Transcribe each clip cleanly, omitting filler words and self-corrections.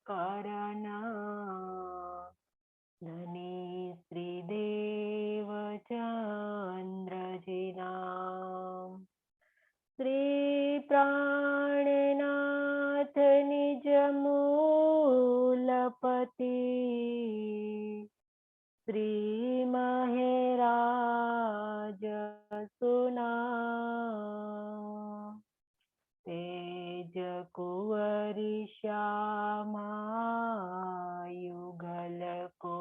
करना धनी श्रीदेव चंद्रजी नाम श्री प्राणनाथ निज मूलपति श्री महराज सुना तेज कुंवरी श्यामा युगल को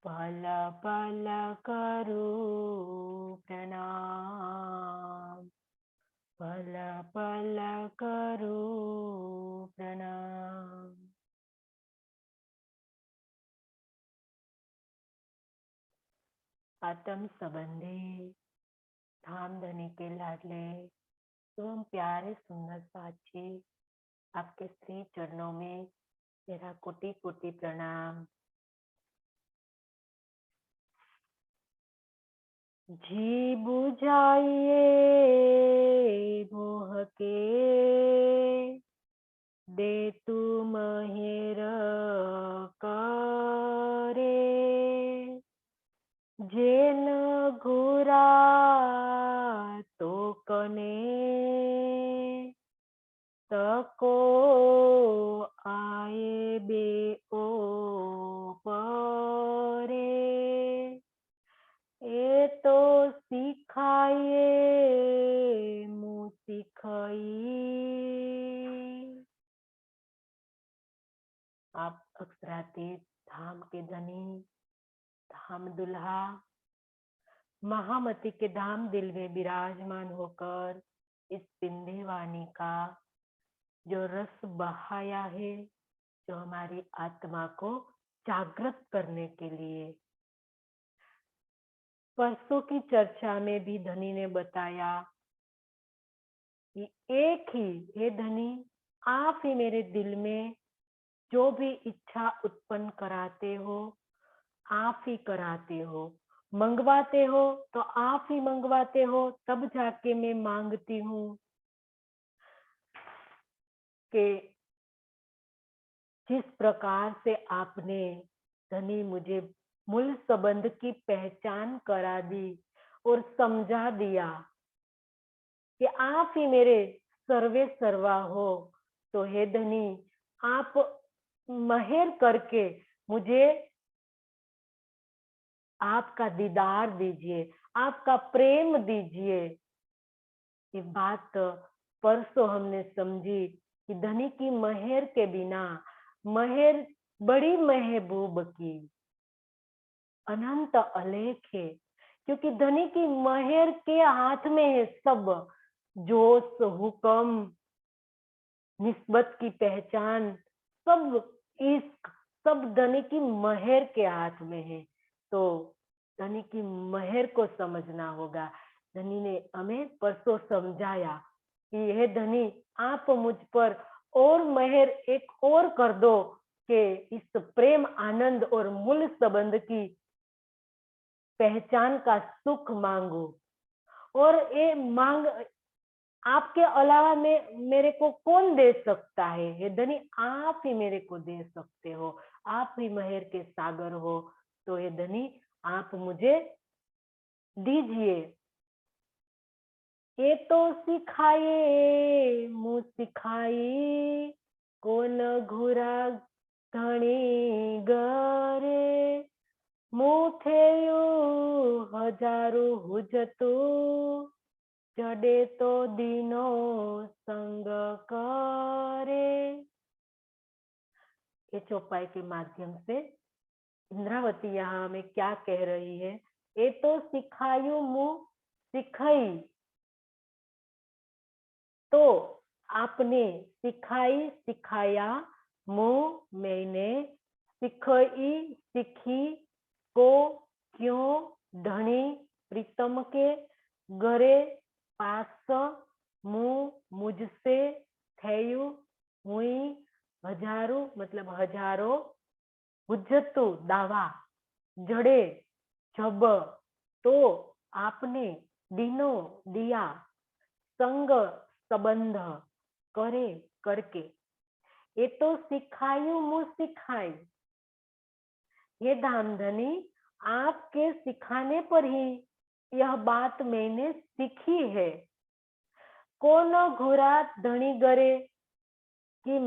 पल पल करो प्रणाम पल पल करो प्रणाम। आत्म संबंधी धाम धनी के लाडले तुम प्यारे सुंदर साची, आपके श्री चरणों में मेरा कोटि कोटि प्रणाम। जी बुझाइए मोह के दे तू महेर करे जेन घुरा तो कने तको आए बे ओ परे ए तो सिखाइए मुँह सिखाई। आप अक्षरातीत धाम के धनी, धाम दुल्हा, महामती के धाम दिल में विराजमान होकर इस सिंधी वाणी का जो रस बहाया है, जो हमारी आत्मा को जागृत करने के लिए। परसों की चर्चा में भी धनी ने बताया कि एक ही हे धनी, आप ही मेरे दिल में जो भी इच्छा उत्पन्न कराते हो, आप ही कराते हो, मंगवाते हो तो आप ही मंगवाते हो, तब जाके मैं मांगती हूँ कि जिस प्रकार से आपने धनी मुझे मूल संबंध की पहचान करा दी और समझा दिया कि आप ही मेरे सर्वे सर्वा हो, तो हे धनी आप मेहर करके मुझे आपका दीदार दीजिए, आपका प्रेम दीजिए। ये बात परसों हमने समझी कि धनी की मेहर के बिना, मेहर बड़ी महबूब की अनंत अलेख है, क्योंकि धनी की मेहर के हाथ में है सब, जोश, हुक्म, निस्बत की पहचान, सब इश्क, सब धनी की मेहर के हाथ में है। तो धनी की मेहर को समझना होगा। धनी ने हमें परसों समझाया कि हे धनी, आप मुझ पर और मेहर एक और कर दो कि इस प्रेम आनंद और मूल संबंध की पहचान का सुख मांगो। और ये मांग आपके अलावा मेरे को कौन दे सकता है? हे धनी आप ही मेरे को दे सकते हो, आप ही मेहर के सागर हो। तो हे धनी आप मुझे दीजिए। ये तो सिखाए मुँह सिखाई कोन घुरा धनी गरे मुठेयु हजारू हुजतु चढ़े तो दीनो संग करे। ये चौपाई के माध्यम से इंद्रावती यहाँ हमें क्या कह रही है? ये तो सिखायु मुँह सिखाई, तो आपने सिखाई सिखाया, मुँह मैंने सिखाई सीखी, को क्यों धनी प्रीतम के घरे पास मुँह मुझसे थयु हुई हजारों, मतलब हजारों, हुज्जतु दावा, जड़े जब, तो आपने दीनो दिया, संग संबंध करे करके। ये तो सिखायू मुँह सिखाई। ये धामधनी आपके सिखाने पर ही यह बात मैंने सीखी है। कौन घोरा धनी गरे कि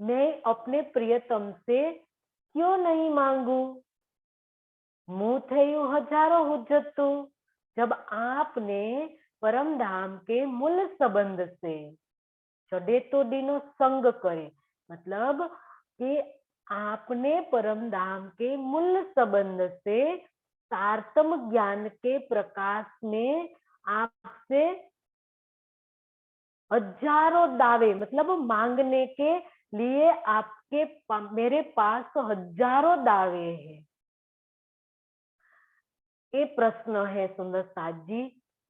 मैं अपने प्रियतम से क्यों नहीं मांगू। मुँह थयु हजारों हुज्जतु। जब आपने परम धाम के मूल संबंध से चढ़े तो दीनो संग करे, मतलब कि आपने परम धाम के मूल संबंध से तारतम ज्ञान के प्रकाश में आपसे हजारों दावे, मतलब मांगने के लिए मेरे पास हजारों दावे हैं। ये प्रश्न है सुंदर साथ जी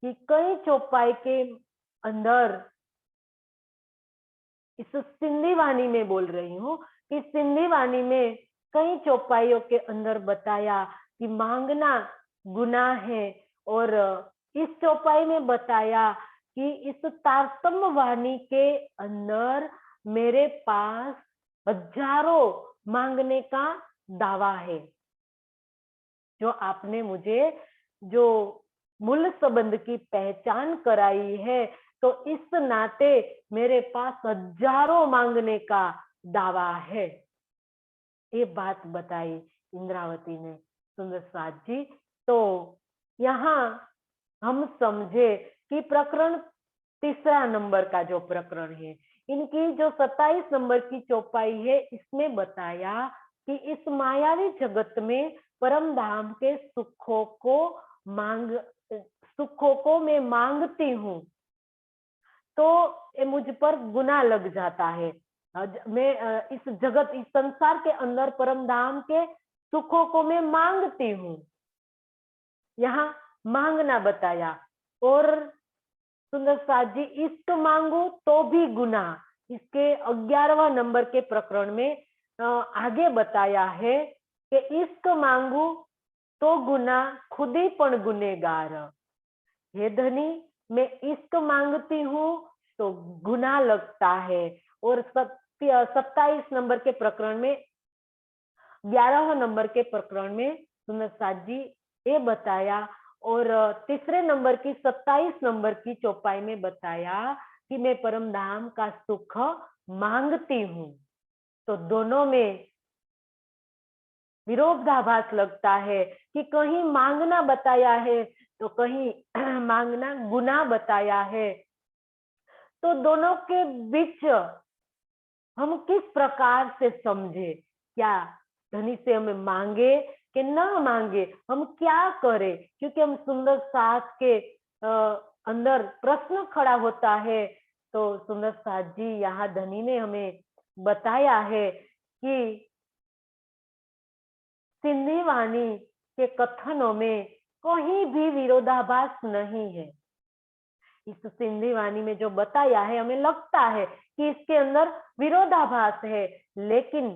कि कई चौपाई के अंदर, इस सिंधी वाणी में बोल रही हूँ कि सिंधी वाणी में कई चौपाइयों के अंदर बताया कि मांगना गुनाह है, और इस चौपाई में बताया कि इस तारतम्य वाणी के अंदर मेरे पास हजारों मांगने का दावा है। जो आपने मुझे जो मूल संबंध की पहचान कराई है, तो इस नाते मेरे पास हजारों मांगने का दावा है। ये बात बताई इंद्रावती ने सुंदर साथ जी। तो यहाँ हम समझे कि प्रकरण तीसरा नंबर का जो प्रकरण है, इनकी जो 27 नंबर की चौपाई है, इसमें बताया कि इस मायावी जगत में परम धाम के सुखों को मैं मांगती हूँ तो ये मुझ पर गुनाह लग जाता है। मैं इस जगत, इस संसार के अंदर परम धाम के सुखों को मैं मांगती हूँ, यहाँ मांगना बताया। और सुंदर साथ जी, इष्ट मांगू तो भी गुनाह, इसके 11वां नंबर के प्रकरण में आगे बताया है कि इष्ट मांगू तो गुनाह, खुद ही पण गुनेगार। हे धनी, मैं इष्ट मांगती हूँ तो गुनाह लगता है। और 27 नंबर के प्रकरण में, 11वां नंबर के प्रकरण में सुंदर साथ जी ये बताया, और तीसरे नंबर की 27 नंबर की चौपाई में बताया कि मैं परम धाम का सुख मांगती हूँ। तो दोनों में विरोधाभास लगता है कि कहीं मांगना बताया है तो कहीं मांगना गुनाह बताया है। तो दोनों के बीच हम किस प्रकार से समझे, क्या धनी से हमें मांगे कि ना मांगे, हम क्या करें, क्योंकि हम सुंदर साथ के अंदर प्रश्न खड़ा होता है। तो सुंदर साथ जी, यहाँ धनी ने हमें बताया है कि सिंधी वाणी के कथनों में कहीं भी विरोधाभास नहीं है। इस सिंधी वाणी में जो बताया है, हमें लगता है कि इसके अंदर विरोधाभास है, लेकिन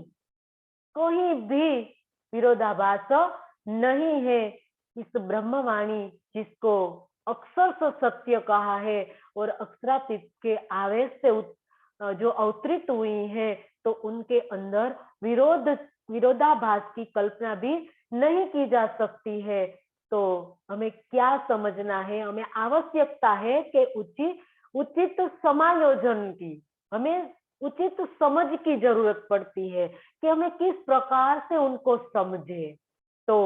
कोई भी विरोधाभास नहीं है। इस ब्रह्मवाणी, जिसको अक्षर से सत्य कहा है और अक्षरातीत के आवेश से जो अवतरित हुई है, तो उनके अंदर विरोधाभास की कल्पना भी नहीं की जा सकती है। तो हमें क्या समझना है, हमें आवश्यकता है कि उचित समायोजन की, हमें उचित समझ की जरूरत पड़ती है कि हमें किस प्रकार से उनको समझे। तो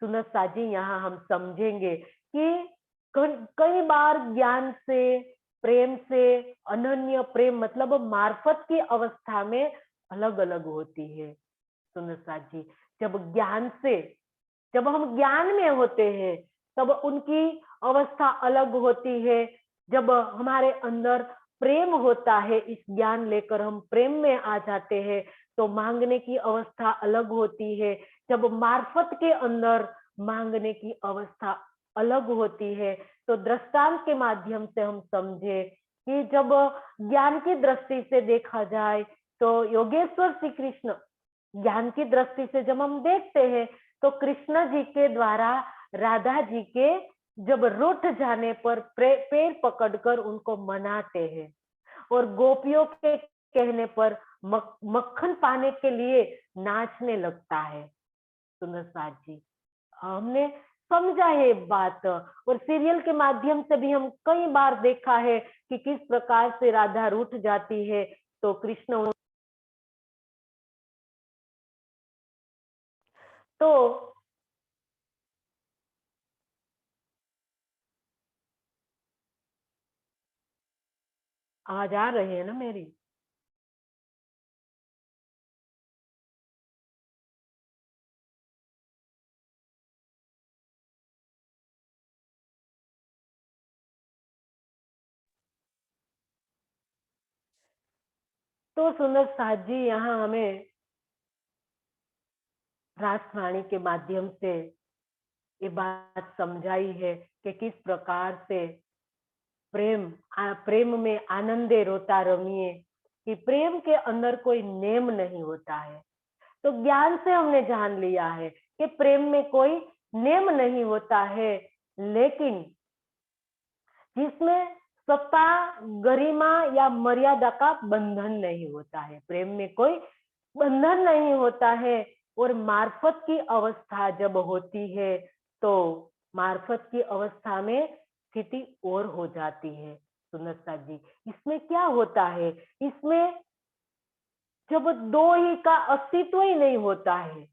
सुंदर साजी, यहाँ हम समझेंगे कि कई बार ज्ञान से, प्रेम से, अनन्य प्रेम मतलब मार्फत की अवस्था में अलग अलग होती है। सुंदर साजी, जब हम ज्ञान में होते हैं तब उनकी अवस्था अलग होती है। जब हमारे अंदर प्रेम होता है, इस ज्ञान लेकर हम प्रेम में आ जाते हैं, तो मांगने की अवस्था अलग होती है। जब मार्फत के अंदर मांगने की अवस्था अलग होती है। तो दृष्टांत के माध्यम से हम समझे कि जब ज्ञान की दृष्टि से देखा जाए तो योगेश्वर श्री कृष्ण, ज्ञान की दृष्टि से जब हम देखते हैं तो कृष्ण जी के द्वारा राधा जी के जब रूठ जाने पर पैर पकड़कर उनको मनाते हैं, और गोपियों के कहने पर मक्खन पाने के लिए नाचने लगता है। सुंदर साथ जी, हमने समझा है बात, और सीरियल के माध्यम से भी हम कई बार देखा है कि किस प्रकार से राधा रूठ जाती है तो कृष्ण तो आवाज आ रही है ना मेरी? तो सुंदर साथ जी, यहाँ हमें रासवाणी के माध्यम से ये बात समझाई है कि किस प्रकार से प्रेम में आनंदे रोता रमिए, कि प्रेम के अंदर कोई नेम नहीं होता है। तो ज्ञान से हमने जान लिया है कि प्रेम में कोई नेम नहीं होता है, लेकिन जिसमें सत्ता, गरिमा या मर्यादा का बंधन नहीं होता है। प्रेम में कोई बंधन नहीं होता है, और मार्फत की अवस्था जब होती है तो मार्फत की अवस्था में स्थिति और हो जाती है। सुंदरता जी, इसमें क्या होता है? इसमें जब दो ही का अस्तित्व ही नहीं होता है,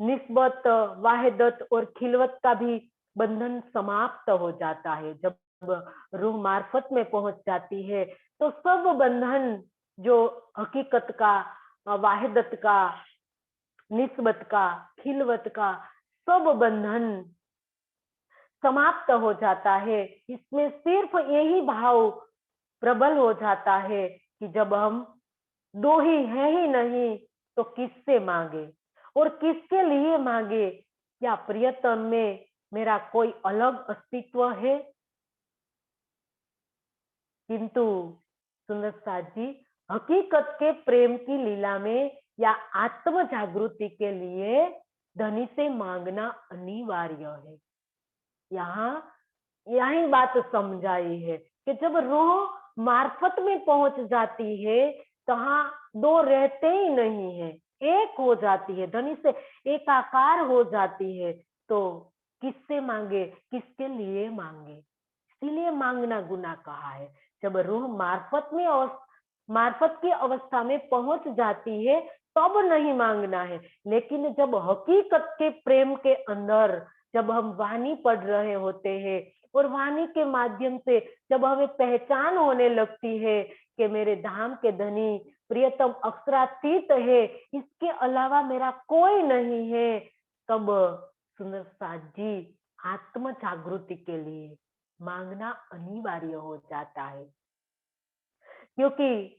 निस्बत, वाहिदत और खिलवत का भी बंधन समाप्त हो जाता है। जब रूह मार्फत में पहुंच जाती है तो सब बंधन, जो हकीकत का, वाहिदत का, निस्बत का, खिलवत का, सब बंधन समाप्त हो जाता है। इसमें सिर्फ यही भाव प्रबल हो जाता है कि जब हम दो ही है ही नहीं तो किससे मांगे, और किसके लिए मांगे? क्या प्रियतम में मेरा कोई अलग अस्तित्व है? किंतु सुंदर साथ जी, हकीकत के प्रेम की लीला में या आत्म जागृति के लिए धनी से मांगना अनिवार्य है। यहाँ यही बात समझाई है कि जब रूह मार्फत में पहुंच जाती है, तहाँ दो रहते ही नहीं है, एक हो जाती है, धनी से एकाकार हो जाती है। तो किससे मांगे, किसके लिए मांगे? इसीलिए मांगना गुनाह कहा है। जब रूह मार्फत की अवस्था में पहुंच जाती है तब नहीं मांगना है, लेकिन जब हकीकत के प्रेम के अंदर जब हम वाणी पढ़ रहे होते हैं, और वाणी के माध्यम से जब हमें पहचान होने लगती है कि मेरे धाम के धनी प्रियतम अक्षरातीत है, इसके अलावा मेरा कोई नहीं है, तब सुंदर साथ जी, आत्म जागृति के लिए मांगना अनिवार्य हो जाता है। क्योंकि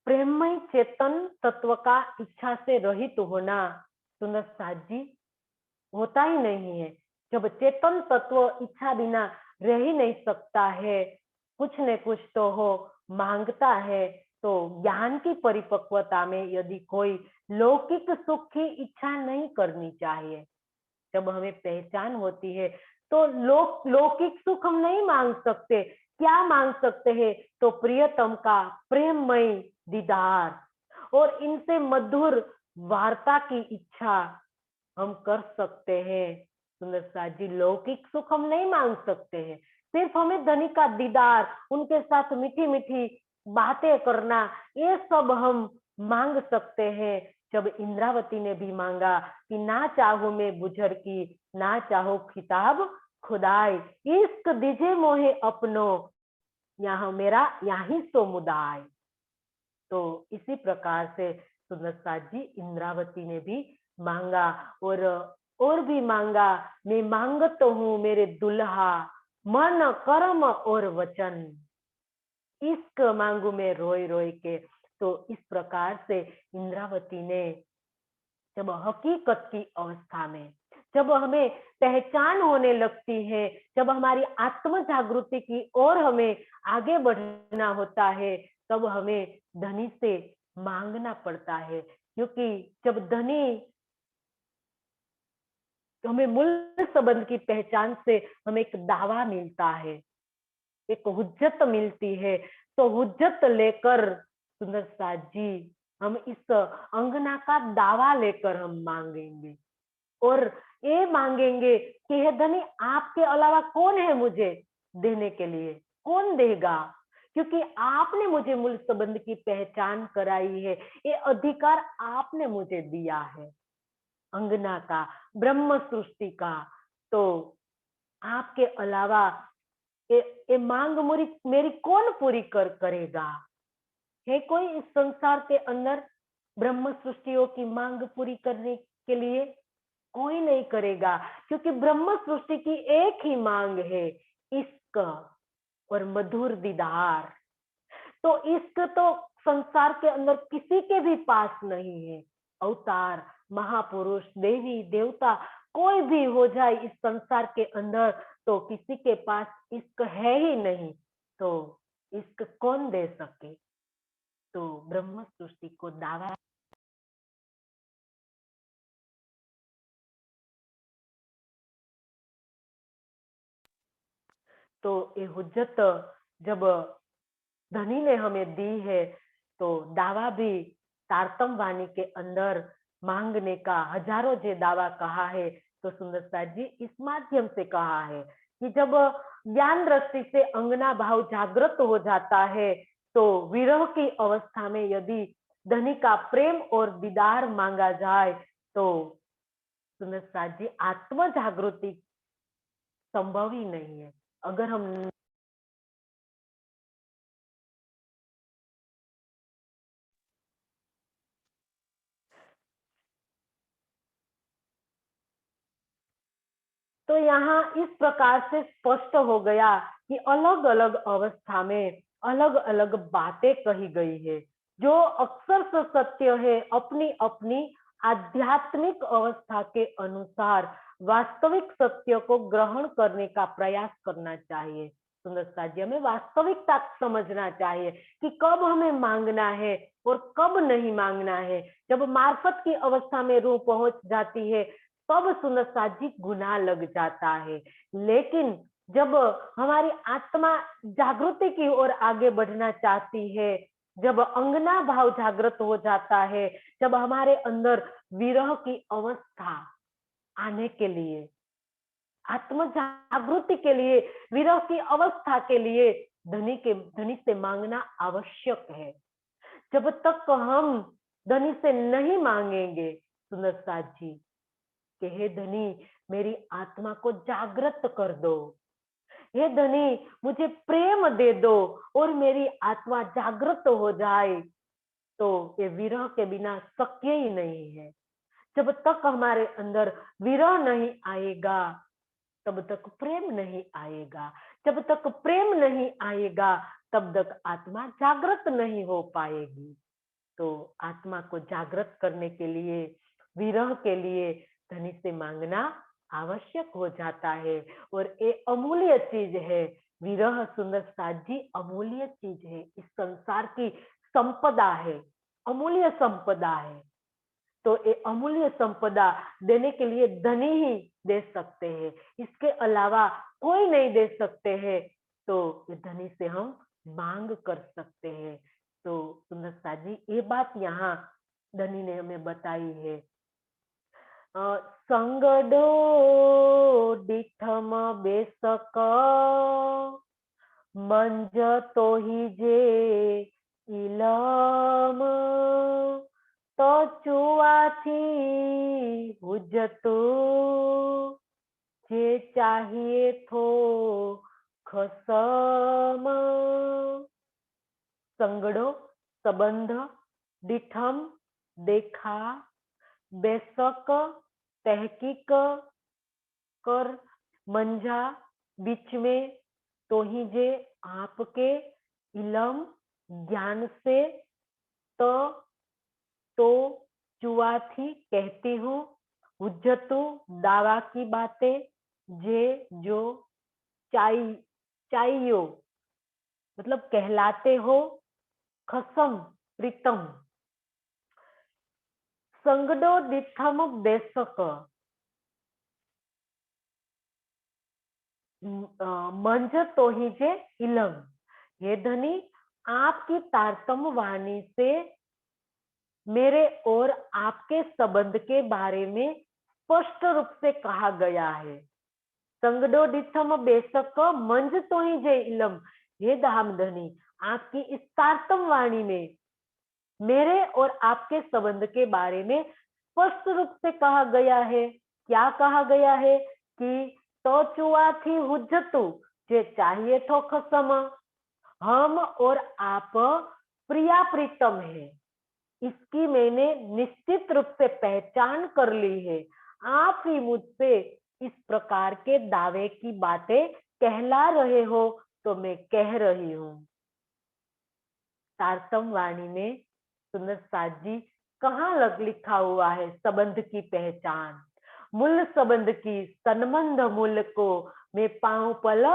प्रेममय चेतन तत्व का इच्छा से रहित होना, सुंदर साथ जी, होता ही नहीं है। जब चेतन तत्व इच्छा बिना रह ही नहीं सकता है, कुछ न कुछ तो हो मांगता है। तो ज्ञान की परिपक्वता में यदि कोई लौकिक सुख की इच्छा नहीं करनी चाहिए। जब हमें पहचान होती है तो लौकिक सुख हम नहीं मांग सकते। क्या मांग सकते हैं? तो प्रियतम का प्रेममय दीदार और इनसे मधुर वार्ता की इच्छा हम कर सकते हैं। सुंदर साथ जी, लौकिक सुख हम नहीं मांग सकते हैं। सिर्फ हमें धनी का दीदार, उनके साथ मीठी मीठी बातें करना, ये सब हम मांग सकते हैं। जब इंद्रावती ने भी मांगा कि ना चाहो मैं गुजर की, ना चाहो खिताब खुदाई, इश्क दीजे मोहे अपनो, यहाँ मेरा यहाँ सो मुदाय। तो इसी प्रकार से सुंदर साथ जी, इंद्रावती ने भी मांगा, और भी मांगा। मैं मांगत हूँ मेरे दुल्हा, मन कर्म और वचन, इश्क मांगू मैं रोई रोई के। तो इस प्रकार से इंद्रावती ने जब हकीकत की अवस्था में, जब हमें पहचान होने लगती है, जब हमारी आत्म जागृति की ओर हमें आगे बढ़ना होता है, तब हमें धनी से मांगना पड़ता है, क्योंकि जब धनी हमें मूल संबंध की पहचान से हमें एक दावा मिलता है, एक हुज्जत मिलती है, तो हुज्जत लेकर सुंदर साथ जी हम इस अंगना का दावा लेकर हम मांगेंगे और ये मांगेंगे कि हे धनी, आपके अलावा कौन है मुझे देने के लिए, कौन देगा, क्योंकि आपने मुझे मूल संबंध की पहचान कराई है, ये अधिकार आपने मुझे दिया है अंगना का, ब्रह्म सृष्टि का। तो आपके अलावा ये ये मांग मेरी कौन पूरी करेगा? है कोई इस संसार के अंदर ब्रह्म सृष्टियों की मांग पूरी करने के लिए? कोई नहीं करेगा, क्योंकि ब्रह्म सृष्टि की एक ही मांग है, इश्क और मधुर दीदार। तो इश्क तो संसार के अंदर किसी के भी पास नहीं है। अवतार, महापुरुष, देवी देवता कोई भी हो जाए इस संसार के अंदर, तो किसी के पास इश्क है ही नहीं, तो इश्क कौन दे सके? तो ब्रह्म सृष्टि को दावा। तो ये हुज्जत जब धनी ने हमें दी है, तो दावा भी तारतम वाणी के अंदर मांगने का हजारों जे दावा कहा है, तो सुंदर साथ जी इस माध्यम से कहा है कि जब ज्ञान दृष्टि से अंगना भाव जागृत हो जाता है, तो विरह की अवस्था में यदि धनी का प्रेम और दीदार मांगा जाए, तो सुंदर साथ जी आत्म जागृति संभव ही नहीं है। अगर हम तो यहाँ इस प्रकार से स्पष्ट हो गया कि अलग अलग अवस्था में अलग अलग बातें कही गई है, जो अक्सर से सत्य है, अपनी अपनी आध्यात्मिक अवस्था के अनुसार वास्तविक सत्य को ग्रहण करने का प्रयास करना चाहिए। सुंदर साथी, हमें वास्तविकता समझना चाहिए कि कब हमें मांगना है और कब नहीं मांगना है। जब मार्फत की अवस्था में रूह पहुंच जाती है, तब सुंदर साजी गुनाह लग जाता है। लेकिन जब हमारी आत्मा जागृति की ओर आगे बढ़ना चाहती है, जब अंगना भाव जागृत हो जाता है, जब हमारे अंदर विरह की अवस्था आने के लिए, आत्म जागृति के लिए, विरह की अवस्था के लिए धनी से मांगना आवश्यक है। जब तक हम धनी से नहीं मांगेंगे सुंदर साथ जी कि हे धनी, मेरी आत्मा को जागृत कर दो, हे धनी मुझे प्रेम दे दो और मेरी आत्मा जागृत हो जाए, तो ये विरह के बिना शक्य ही नहीं है। जब तक हमारे अंदर विरह नहीं आएगा, तब तक प्रेम नहीं आएगा। जब तक प्रेम नहीं आएगा, तब तक आत्मा जागृत नहीं हो पाएगी। तो आत्मा को जागृत करने के लिए, विरह के लिए धनी से मांगना आवश्यक हो जाता है। और ये अमूल्य चीज है। विरह सुंदर साथ जी अमूल्य चीज है, इस संसार की संपदा है, अमूल्य संपदा है। तो ये अमूल्य संपदा देने के लिए धनी ही दे सकते हैं, इसके अलावा कोई नहीं दे सकते हैं। तो ये धनी से हम मांग कर सकते हैं। तो सुंदरता जी ये बात यहाँ धनी ने हमें बताई है। संगडो डिठम बेसक मंज तो ही जे इलम तो चुआथी हुज्जतो जे चाहिए थो खसम। संगड़ो संबंध, डिठम देखा, बेशक तहकीक कर, मंझा बीच में, तो ही जे आपके इलम ज्ञान से, तो तो चुआ थी कहती हूँ, हुज्जतु दावा की बातें, जे जो चाई चाहियो मतलब कहलाते हो, खसम प्रीतम संगडो दिथम बेसक मंज तो ही जे इलम। ये धनी आपकी तारतम वाणी से मेरे और आपके संबंध के बारे में स्पष्ट रूप से कहा गया है। संगडो दिथम बेसक मंज तो ही जे इलम। ये धामधनी आपकी इस तारतम वाणी में मेरे और आपके संबंध के बारे में स्पष्ट रूप से कहा गया है। क्या कहा गया है कि तो चुआ थी हुज्जतु जे चाहिए तो खसम। हम और आप प्रिया प्रीतम है, इसकी मैंने निश्चित रूप से पहचान कर ली है। आप ही मुझसे इस प्रकार के दावे की बातें कहला रहे हो तो मैं कह रही हूं। तारतम वाणी में सुंदर साथ जी कहाँ लिखा हुआ है संबंध की पहचान। मूल संबंध की संबंध मूल को मैं पाऊं पल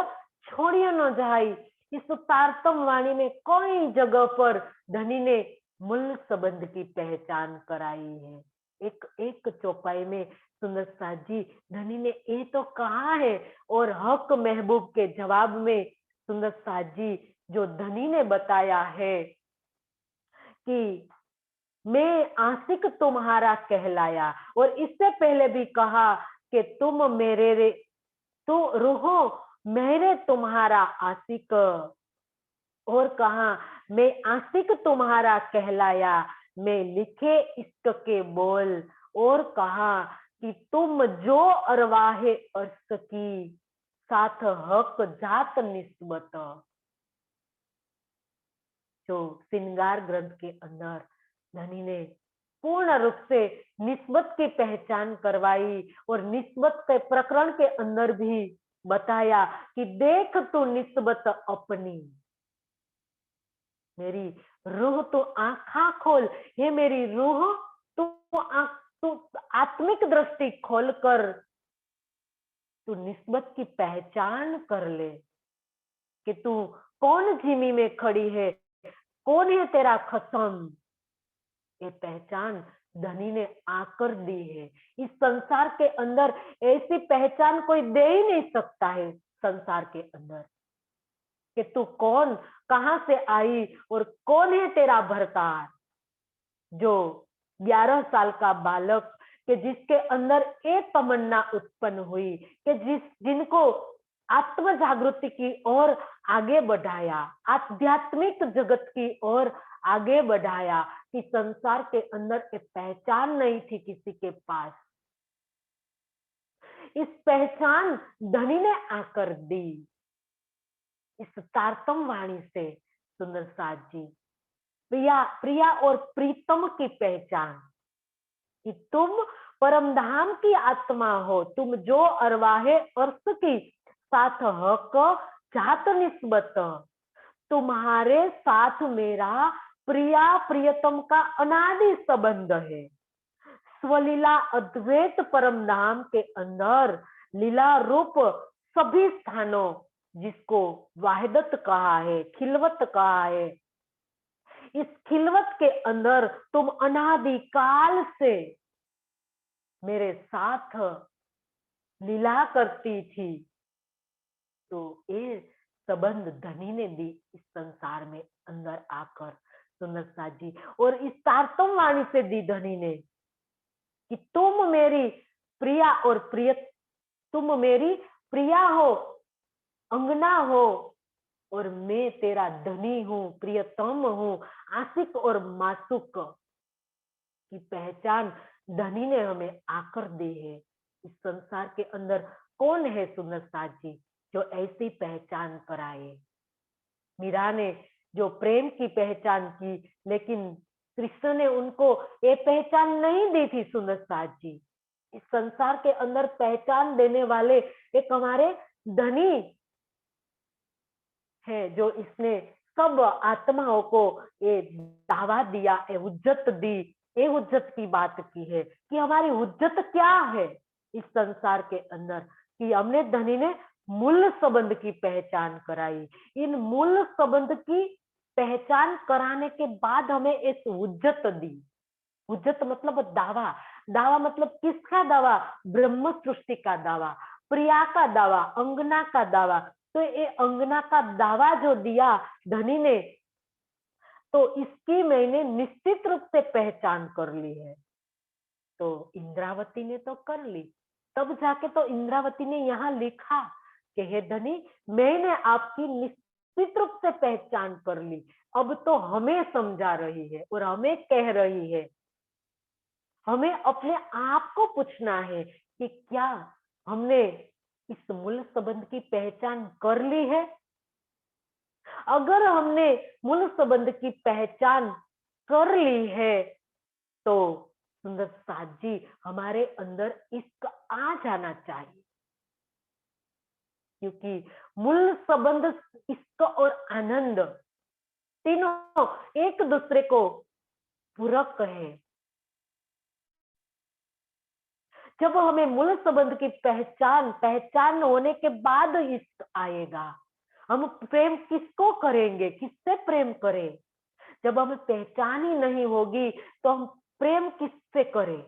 छोड़ियो न जाई। इस तारतम वाणी में कोई जगह पर धनी ने मूल संबंध की पहचान कराई है। एक एक चौपाई में सुंदर साथ जी धनी ने ये तो कहा है और हक महबूब के जवाब में सुंदर साथ जी जो धनी ने बताया है कि मैं आशिक तुम्हारा कहलाया। और इससे पहले भी कहा कि तुम मेरे रे तो रूहो मेरे तुम्हारा आशिक। और कहा मैं आशिक तुम्हारा कहलाया, मैं लिखे इश्क के बोल। और कहा कि तुम जो अरवाहे अर्श की साथ हक जात निस्बत। जो श्रृंगार ग्रंथ के अंदर धनी ने पूर्ण रूप से निस्बत की पहचान करवाई और निस्बत के प्रकरण के अंदर भी बताया कि देख तू निस्बत अपनी, मेरी रूह तो आंखा खोल। ये मेरी रूह तू आत्मिक दृष्टि खोलकर तू निस्बत की पहचान कर ले कि तू कौन जिमी में खड़ी है, कौन है तेरा खसम। ये पहचान धनी ने आकर दी है। इस संसार के अंदर ऐसी पहचान कोई दे ही नहीं सकता है संसार के अंदर कि तू कौन, कहां से आई और कौन है तेरा भरतार। जो 11 साल का बालक कि जिसके अंदर एक तमन्ना उत्पन्न हुई कि जिनको आत्म जागृति की ओर आगे बढ़ाया, आध्यात्मिक जगत की ओर आगे बढ़ाया, कि संसार के अंदर एक पहचान नहीं थी किसी के पास। इस पहचान धनी ने आकर दी इस तारतम वाणी से सुंदर साथ जी। प्रिया प्रिया और प्रीतम की पहचान कि तुम परम धाम की आत्मा हो, तुम जो अरवाहे अर्श की साथ हक जात निस्बत। तुम्हारे साथ मेरा प्रिया प्रियतम का अनादि संबंध है। स्वलीला अद्वैत परम धाम के अंदर लीला रूप सभी स्थानों, जिसको वाहिदत कहा है, खिलवत कहा है, इस खिलवत के अंदर तुम अनादि काल से मेरे साथ लीला करती थी। तो ये संबंध धनी ने दी इस संसार में अंदर आकर सुंदर साथ जी। और इस तारतम वाणी से दी धनी ने कि तुम मेरी प्रिया और प्रिय, तुम मेरी प्रिया हो, अंगना हो, और मैं तेरा धनी हूं, प्रियतम हूं, आशिक और मासुक की पहचान धनी ने हमें आकर दी है। इस संसार के अंदर कौन है सुंदर साथ जी जो ऐसी पहचान कराए। मीरा ने जो प्रेम की पहचान की, लेकिन कृष्ण ने उनको ये पहचान नहीं दी थी सुंदर साथ जी। इस संसार के अंदर पहचान देने वाले एक हमारे धनी है, जो इसने सब आत्माओं को ये दावा दिया, ये हुज्जत दी, ये हुज्जत की बात की है कि हमारी हुज्जत क्या है इस संसार के अंदर, कि हमने धनी ने मूल संबंध की पहचान कराई। इन मूल संबंध की पहचान कराने के बाद हमें एक हुज्जत दी। हुज्जत मतलब दावा। दावा मतलब किसका दावा? ब्रह्म सृष्टि का दावा, प्रिया का दावा, अंगना का दावा। तो ये अंगना का दावा जो दिया धनी ने, तो इसकी मैंने निश्चित रूप से पहचान कर ली है। तो इंद्रावती ने तो कर ली, तब जाके तो इंद्रावती ने यहाँ लिखा कि हे धनी, मैंने आपकी निश्चित रूप से पहचान कर ली। अब तो हमें समझा रही है और हमें कह रही है, हमें अपने आप को पूछना है कि क्या हमने इस मूल संबंध की पहचान कर ली है? अगर हमने मूल संबंध की पहचान कर ली है तो सुंदर साथ जी हमारे अंदर इश्क आ जाना चाहिए, क्योंकि मूल संबंध, इश्क और आनंद तीनों एक दूसरे को पूरक है। जब हमें मूल संबंध की पहचान होने के बाद इश्क आएगा। हम प्रेम किसको करेंगे, किससे प्रेम करें? जब हमें पहचान ही नहीं होगी तो हम प्रेम किससे करें?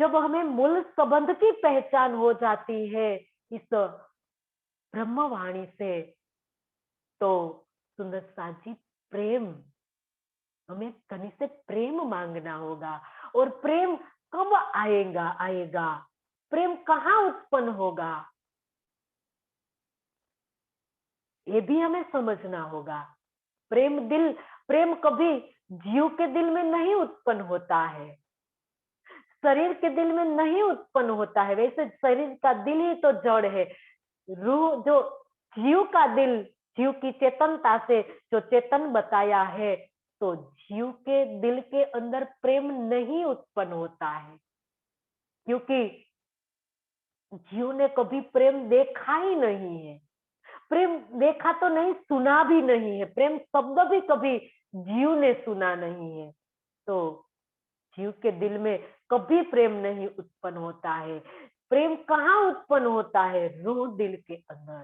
जब हमें मूल संबंध की पहचान हो जाती है इस ब्रह्मवाणी से, तो सुंदर साथ जी प्रेम, हमें धनी से प्रेम मांगना होगा। और प्रेम कब आएगा? प्रेम कहाँ उत्पन्न होगा, ये भी हमें समझना होगा। प्रेम कभी जीव के दिल में नहीं उत्पन्न होता है, शरीर के दिल में नहीं उत्पन्न होता है। वैसे शरीर का दिल ही तो जड़ है। रूह जो जीव का दिल, जीव की चेतनता से जो चेतन बताया है, तो जीव के दिल के अंदर प्रेम नहीं उत्पन्न होता है, क्योंकि जीव ने कभी प्रेम देखा ही नहीं है। प्रेम देखा तो नहीं, सुना भी नहीं है। प्रेम शब्द भी कभी जीव ने सुना नहीं है। तो जीव के दिल में कभी प्रेम नहीं उत्पन्न होता है। प्रेम कहाँ उत्पन्न होता है? रूह दिल के अंदर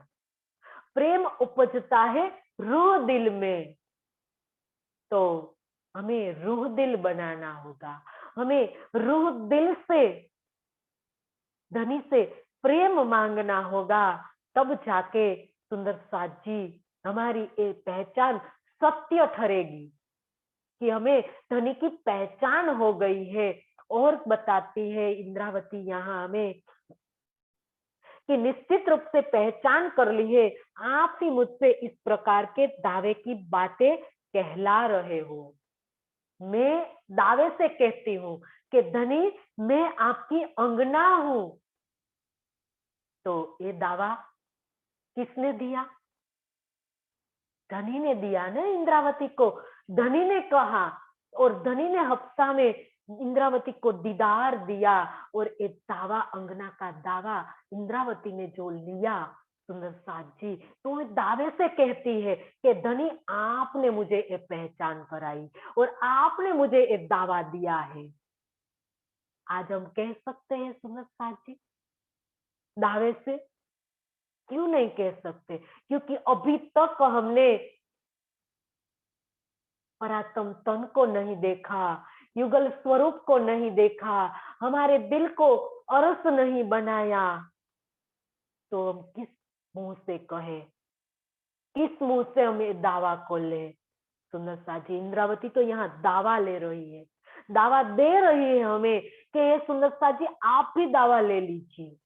प्रेम उपजता है, रूह दिल में। तो हमें रूह दिल बनाना होगा। हमें रूह दिल से, धनी से प्रेम मांगना होगा, तब जाके सुंदर साथ जी हमारी ये पहचान सत्य ठहरेगी कि हमें धनी की पहचान हो गई है। और बताती है इंद्रावती यहाँ हमें कि निश्चित रूप से पहचान कर ली है, आप ही मुझसे इस प्रकार के दावे की बातें कहला रहे हो। मैं दावे से कहती हूँ कि धनी, मैं आपकी अंगना हूं। तो ये दावा किसने दिया? धनी ने दिया ना इंद्रावती को। धनी ने कहा और धनी ने हफ्ता में इंद्रावती को दीदार दिया। और एक दावा, अंगना का दावा इंद्रावती ने जो लिया, सुंदर साथ जी तो दावे से कहती है कि धनी, आपने मुझे एक पहचान कराई और आपने मुझे एक दावा दिया है। आज हम कह सकते हैं सुंदर साथ जी दावे से? क्यों नहीं कह सकते? क्योंकि अभी तक हमने परात्म तन को नहीं देखा, युगल स्वरूप को नहीं देखा, हमारे दिल को अरस नहीं बनाया। तो हम किस मुंह से कहे, किस मुंह से हम ये दावा को ले? सुंदर साजी इंद्रावती तो यहाँ दावा ले रही है, दावा दे रही है हमें कि ये सुंदर साजी आप भी दावा ले लीजिए।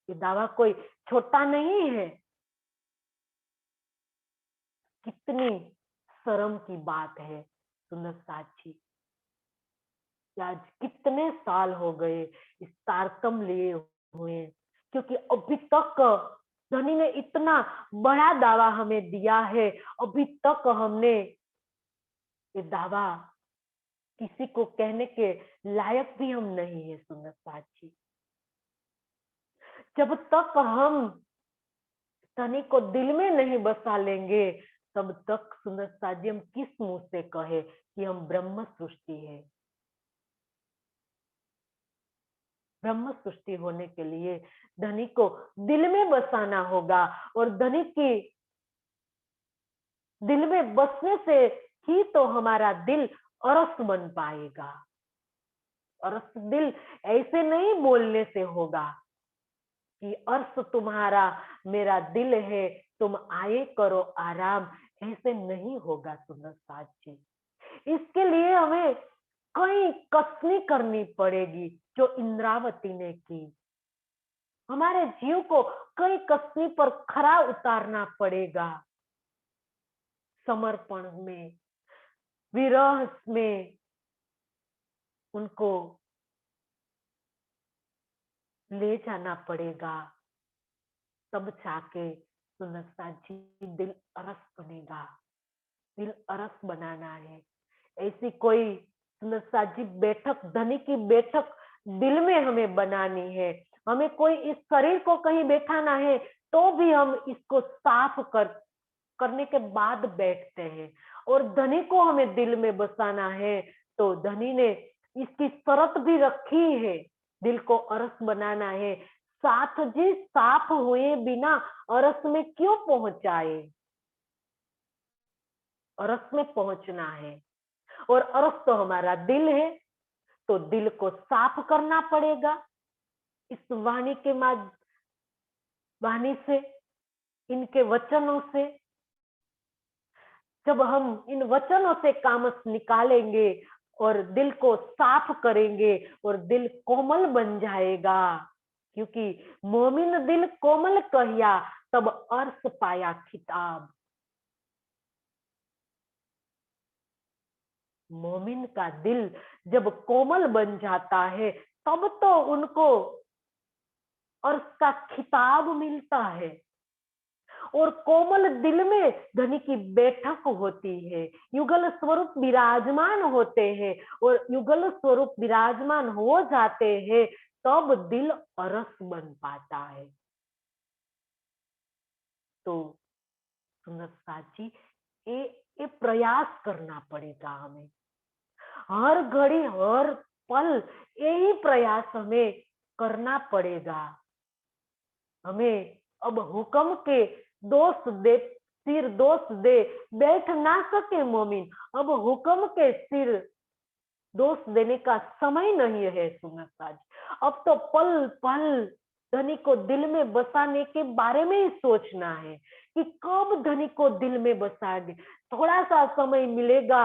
ये दावा कोई छोटा नहीं है। कितनी शर्म की बात है सुंदर साजी, आज कितने साल हो गए इस तारतम लिए हुए, क्योंकि अभी तक धनी ने इतना बड़ा दावा हमें दिया है, अभी तक हमने ये दावा किसी को कहने के लायक भी हम नहीं है। सुंदर साथी, जब तक हम धनी को दिल में नहीं बसा लेंगे, तब तक सुंदर साथी हम किस मुंह से कहे कि हम ब्रह्म सृष्टि है। ब्रह्म सृष्टि होने के लिए धनी को दिल में बसाना होगा और धनी की दिल में बसने से ही तो हमारा दिल अरस बन पाएगा। अरस दिल ऐसे नहीं बोलने से होगा कि अर्श तुम्हारा मेरा दिल है, तुम आए करो आराम, ऐसे नहीं होगा सुंदर साथ जी। इसके लिए हमें कई कसनी करनी पड़ेगी जो इंद्रावती ने की। हमारे जीव को कई कसनी पर खरा उतारना पड़ेगा, समर्पण में, विरह में उनको ले जाना पड़ेगा, तब जाके सुनता जी दिल अरस बनेगा। दिल अरस बनाना है। ऐसी कोई सुनता जी बैठक, धनी की बैठक दिल में हमें बनानी है। हमें कोई इस शरीर को कहीं बैठाना है तो भी हम इसको साफ करने के बाद बैठते हैं। और धनी को हमें दिल में बसाना है तो धनी ने इसकी शर्त भी रखी है, दिल को अरस बनाना है। साथ जी साफ हुए बिना अरस में क्यों पहुंचाए, अरस में पहुंचना है। और अरस तो हमारा दिल है, तो दिल को साफ करना पड़ेगा इस वाणी के वाणी से, इनके वचनों से। जब हम इन वचनों से कामस निकालेंगे और दिल को साफ करेंगे और दिल कोमल बन जाएगा, क्योंकि मोमिन दिल कोमल कहिया तब अर्श पाया खिताब। मोमिन का दिल जब कोमल बन जाता है तब तो उनको अर्श का खिताब मिलता है। और कोमल दिल में धनी की बैठक होती है, युगल स्वरूप विराजमान होते हैं। और युगल स्वरूप विराजमान हो जाते हैं तब दिल अरस बन पाता है। तो सुंदर साथी, ये प्रयास करना पड़ेगा हमें, हर घड़ी हर पल यही प्रयास हमें करना पड़ेगा। हमें अब हुक्म के दोस्त दे, सिर दोस्त दे बैठ ना सके मोमिन, अब हुक्म के सिर दोस्त देने का समय नहीं है सुनत साज। अब तो पल पल धनी को दिल में बसाने के बारे में ही सोचना है कि कब धनी को दिल में बसाएंगे। थोड़ा सा समय मिलेगा,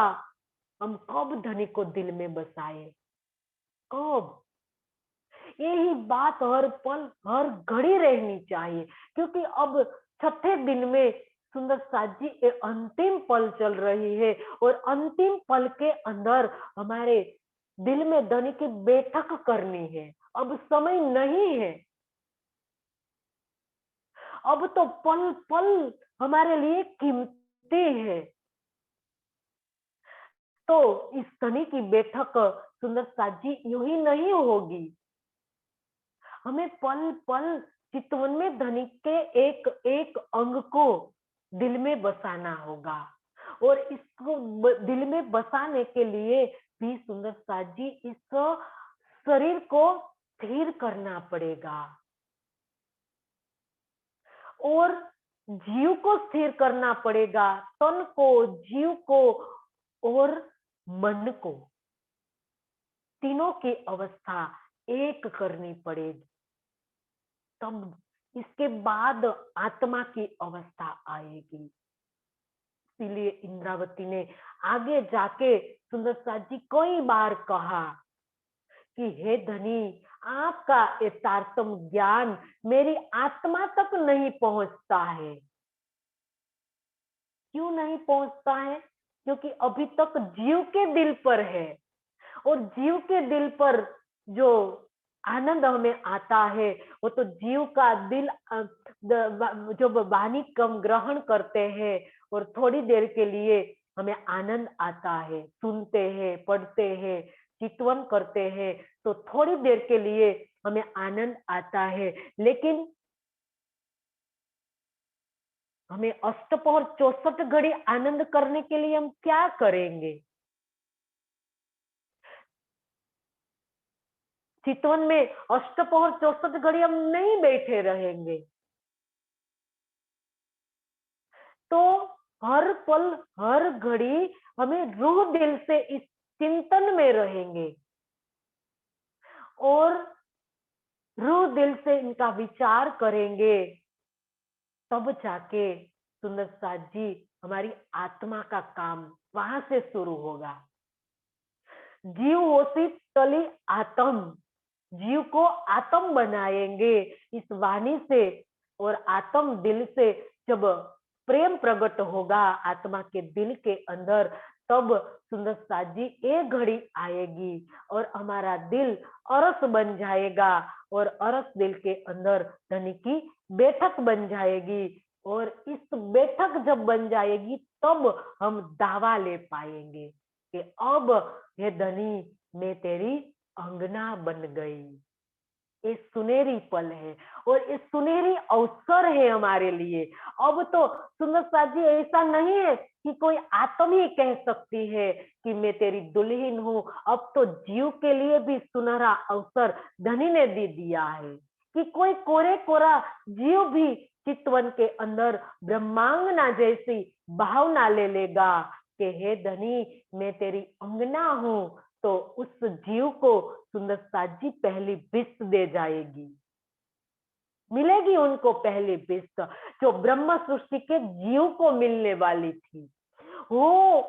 हम कब धनी को दिल में बसाए, कब। यही बात हर पल हर घड़ी रहनी चाहिए, क्योंकि अब छठे दिन में सुंदर साथ जी ये अंतिम पल चल रही है। और अंतिम पल के अंदर हमारे दिल में धनी की बैठक करनी है। अब समय नहीं है, अब तो पल पल हमारे लिए कीमती है। तो इस धनी की बैठक सुंदर साथ जी यूं ही नहीं होगी, हमें पल पल चितवन में धनी के एक एक अंग को दिल में बसाना होगा। और इसको दिल में बसाने के लिए भी सुंदर साथ जी इस शरीर को स्थिर करना पड़ेगा और जीव को स्थिर करना पड़ेगा, तन को, जीव को और मन को, तीनों की अवस्था एक करनी पड़ेगी। तब इसके बाद आत्मा की अवस्था आएगी। इसीलिए इंद्रावती ने आगे जाके सुंदर साथ जी कई बार कहा कि हे धनी, आपका ये तारतम ज्ञान मेरी आत्मा तक नहीं पहुंचता है। क्यों नहीं पहुंचता है? क्योंकि अभी तक जीव के दिल पर है। और जीव के दिल पर जो आनंद हमें आता है वो तो जीव का दिल जो वाणी कम ग्रहण करते हैं और थोड़ी देर के लिए हमें आनंद आता है, सुनते हैं, पढ़ते हैं, चितवन करते हैं, तो थोड़ी देर के लिए हमें आनंद आता है। लेकिन हमें अष्टपहर 64 घड़ी आनंद करने के लिए हम क्या करेंगे? चितवन में अष्टपहर 64 घड़ी हम नहीं बैठे रहेंगे। तो हर पल हर घड़ी हमें रूह दिल से इस चिंतन में रहेंगे और रूह दिल से इनका विचार करेंगे, तब जाके सुंदर साथ जी हमारी आत्मा का काम वहां से शुरू होगा। जीव होती तली आत्म, जीव को आत्म बनाएंगे इस वाणी से, और आत्म दिल से जब प्रेम प्रकट होगा आत्मा के दिल के अंदर, तब सुंदर साथ जी एक घड़ी आएगी और हमारा दिल अरस बन जाएगा, और अरस दिल के अंदर धनी की बैठक बन जाएगी, और इस बैठक जब बन जाएगी तब हम दावा ले पाएंगे कि अब ये धनी मैं तेरी अंगना बन गई। ये सुनहरी पल है और ये सुनहरी अवसर है हमारे लिए। अब तो सुंदर साथ जी ऐसा नहीं है कि कोई आत्म ही कह सकती है कि मैं तेरी दुल्हन हूँ। अब तो जीव के लिए भी सुनहरा अवसर धनी ने दे दिया है कि कोई कोरे कोरा जीव भी चितवन के अंदर ब्रह्मांगना जैसी भावना ले लेगा कि हे धनी मैं तेरी अंगना हूँ, तो उस जीव को सुंदर साथ जी पहली बिस्त दे जाएगी, मिलेगी उनको पहली बिस्त जो ब्रह्म सृष्टि के जीव को मिलने वाली थी, वो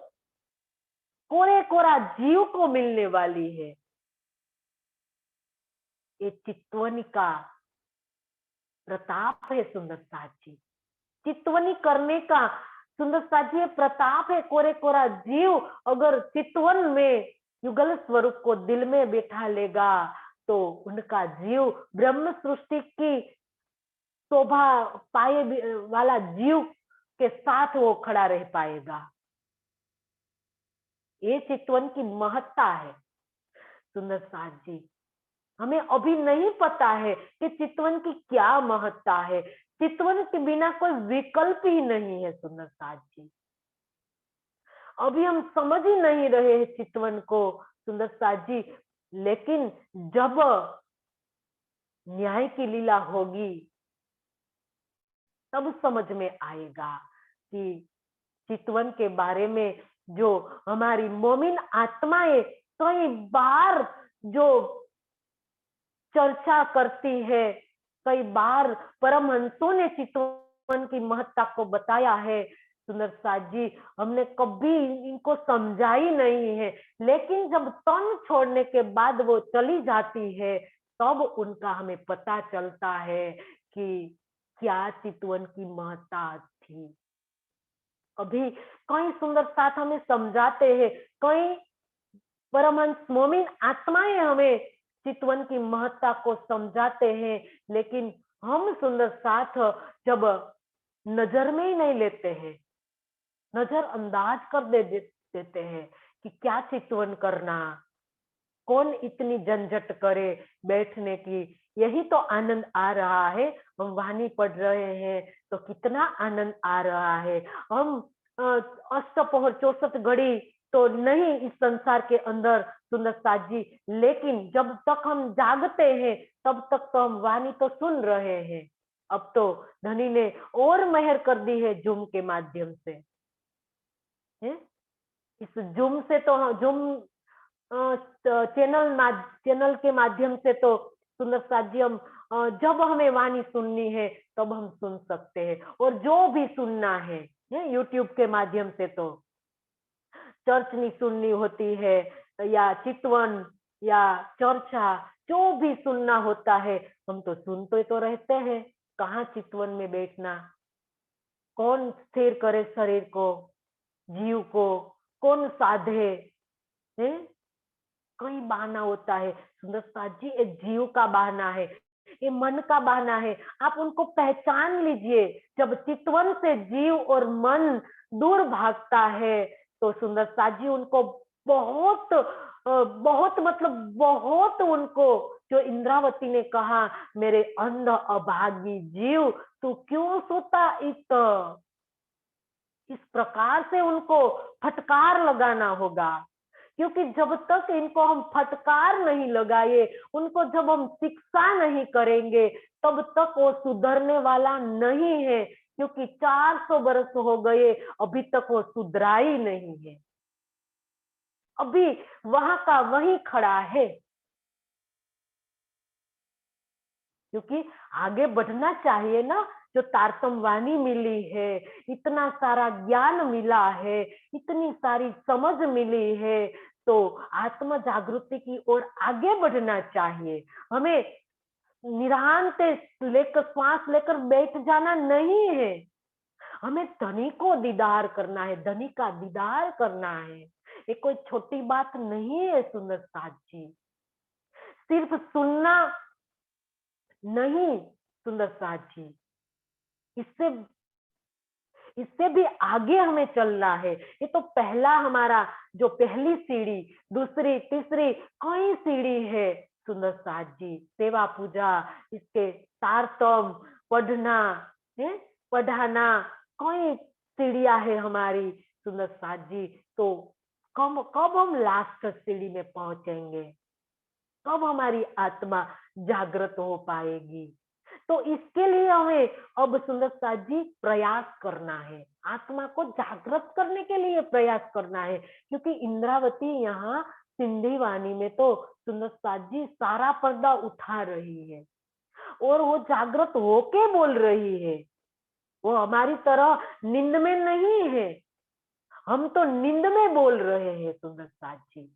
कोरे कोरा जीव को मिलने वाली है। ये चितवनी का प्रताप है सुंदर साथ जी, चितवनी करने का सुंदर साथ जी प्रताप है। कोरे कोरा जीव अगर चितवन में युगल स्वरूप को दिल में बैठा लेगा तो उनका जीव ब्रह्म सृष्टि की शोभा पाए वाला जीव के साथ वो खड़ा रह पाएगा। ये चितवन की महत्ता है सुंदर साथ जी। हमें अभी नहीं पता है कि चितवन की क्या महत्ता है। चितवन के बिना कोई विकल्प ही नहीं है सुंदर साथ जी। अभी हम समझ ही नहीं रहे हैं चितवन को सुंदर साथ जी, लेकिन जब न्याय की लीला होगी तब समझ में आएगा कि चितवन के बारे में जो हमारी मोमिन आत्माएं कई बार जो चर्चा करती है, कई बार परमहंसों ने चितवन की महत्ता को बताया है सुंदर साथ जी, हमने कभी इनको समझा ही नहीं है। लेकिन जब तन छोड़ने के बाद वो चली जाती है तब उनका हमें पता चलता है कि क्या चितवन की महत्ता थी। अभी कई सुंदर साथ हमें समझाते हैं, कई परमहंस मोमिन आत्माएं हमें चितवन की महत्ता को समझाते हैं, लेकिन हम सुंदर साथ जब नजर में ही नहीं लेते हैं, नजरअंदाज कर देते हैं कि क्या चितवन करना, कौन इतनी झंझट करे बैठने की, यही तो आनंद आ रहा है। हम वाणी पढ़ रहे हैं तो कितना आनंद आ रहा है। हम अष्टपहर 64 घड़ी तो नहीं इस संसार के अंदर सुंदर साथ जी, लेकिन जब तक हम जागते हैं तब तक तो हम वाणी तो सुन रहे हैं। अब तो धनी ने और मेहर कर दी है जूम के माध्यम से, है? इस जूम से तो जूम चैनल के माध्यम से तो सुंदर साथ जी हम जब हमें वाणी सुननी है तब हम सुन सकते हैं, और जो भी सुनना है यूट्यूब के माध्यम से तो चर्च नहीं सुननी होती है या चितवन या चर्चा, जो भी सुनना होता है हम तो सुनते तो रहते हैं। कहाँ चितवन में बैठना, कौन स्थिर करे शरीर को, जीव को कौन साधे है? कई बहाना होता है सुंदर साथ जी, एक जीव का बहाना है, ये मन का बहाना है। आप उनको पहचान लीजिए। जब चितवन से जीव और मन दूर भागता है तो सुंदर साथ जी उनको बहुत बहुत मतलब बहुत उनको, जो इंद्रावती ने कहा मेरे अंध अभागी जीव तू क्यों सोता इस प्रकार से उनको फटकार लगाना होगा। क्योंकि जब तक इनको हम फटकार नहीं लगाए, उनको जब हम शिक्षा नहीं करेंगे, तब तक वो सुधरने वाला नहीं है। क्योंकि 400 बरस हो गए, अभी तक वो सुधरा ही नहीं है, अभी वहां का वहीं खड़ा है। क्योंकि आगे बढ़ना चाहिए ना, जो तारतम वाणी मिली है, इतना सारा ज्ञान मिला है, इतनी सारी समझ मिली है, तो आत्म जागृति की ओर आगे बढ़ना चाहिए। हमें निरांत लेकर श्वास लेकर बैठ जाना नहीं है, हमें धनी को दीदार करना है, धनी का दीदार करना है। ये कोई छोटी बात नहीं है सुंदर साथ जी, सिर्फ सुनना नहीं सुंदर साथ जी, इससे इससे भी आगे हमें चलना है। ये तो पहला हमारा जो पहली सीढ़ी, दूसरी तीसरी कई सीढ़ी है सुंदर साथ जी, सेवा पूजा, इसके तारतम, पढ़ना है, पढ़ाना, कई सीढ़ियां है हमारी सुंदर साथ जी। तो कब कब हम लास्ट सीढ़ी में पहुंचेंगे, कब हमारी आत्मा जागृत हो पाएगी? तो इसके लिए हमें अब सुंदर साथ जी प्रयास करना है, आत्मा को जागृत करने के लिए प्रयास करना है। क्योंकि इंद्रावती यहाँ सिंधी वाणी में तो सुंदर साथ जी सारा पर्दा उठा रही है, और वो जागृत होके बोल रही है, वो हमारी तरह नींद में नहीं है, हम तो नींद में बोल रहे हैं सुंदर साथ जी।